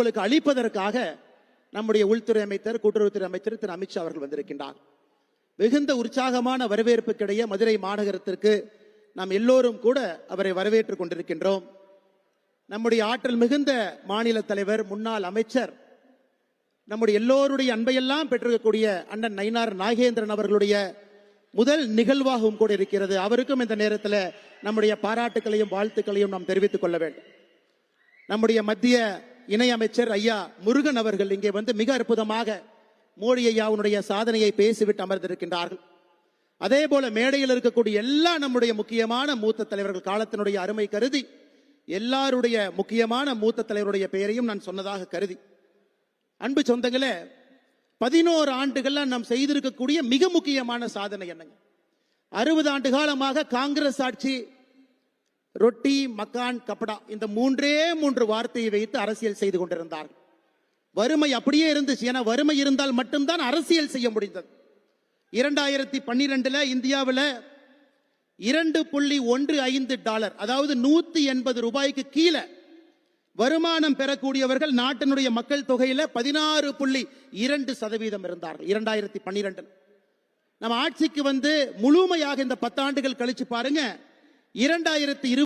உங்களுக்கு அளிப்பதற்காக நம்முடைய உள்துறை அமைச்சர், கூட்டுறவுத்துறை அமைச்சர் திரு அமித்ஷா அவர்கள் வந்திருக்கின்றார். மிகுந்த உற்சாகமான வரவேற்புக்கிடையே மதுரை மாநகரத்திற்கு நாம் எல்லோரும் கூட அவரை வரவேற்றுக் கொண்டிருக்கின்றோம். நம்முடைய ஆற்றல் மிகுந்த மாநில தலைவர், முன்னாள் அமைச்சர், நம்முடைய எல்லோருடைய அன்பையெல்லாம் பெற்றிருக்கக்கூடிய அண்ணன் நயினார் நாகேந்திரன் அவர்களுடைய முதல் நிகழ்வாகவும் கூட இருக்கிறது. அவருக்கும் இந்த நேரத்தில் நம்முடைய பாராட்டுகளையும் வாழ்த்துக்களையும் நாம் தெரிவித்துக் கொள்ள வேண்டும். நம்முடைய மத்திய இணையமைச்சர் ஐயா முருகன் அவர்கள் இங்கே வந்து மிக அற்புதமாக மோடி ஐயாவுடைய சாதனையை பேசிவிட்டு அமர்ந்திருக்கின்றார்கள். அதே போல மேடையில் இருக்கக்கூடிய எல்லா நம்முடைய முக்கியமான மூத்த தலைவர்கள், காலத்தினுடைய அருமை கருதி எல்லாருடைய முக்கியமான மூத்த தலைவருடைய பெயரையும் நான் சொன்னதாக கருதி, அன்பு சொந்தங்களே, 11 ஆண்டுகள்ல நாம் செய்திருக்கக்கூடிய மிக முக்கியமான சாதனை என்னங்க? 60 ஆண்டு காலமாக காங்கிரஸ் ஆட்சி ரொட்டி, மக்கான், கப்படா இந்த 3 வார்த்தையை வைத்து அரசியல் செய்து கொண்டிருந்தார்கள். வறுமை அப்படியே இருந்துச்சு. ஏன்னா வறுமை இருந்தால் மட்டும்தான் அரசியல் செய்ய முடிந்தது. 2012 இந்தியாவில் $2.15 அதாவது 180 ரூபாய்க்கு கீழே வருமானம் பெறக்கூடியவர்கள் நாட்டினுடைய மக்கள் தொகையில 16.2% இருந்தார்கள். 2012 நம்ம ஆட்சிக்கு வந்து முழுமையாக இந்த 10 ஆண்டுகள் கழிச்சு பாருங்க, 2020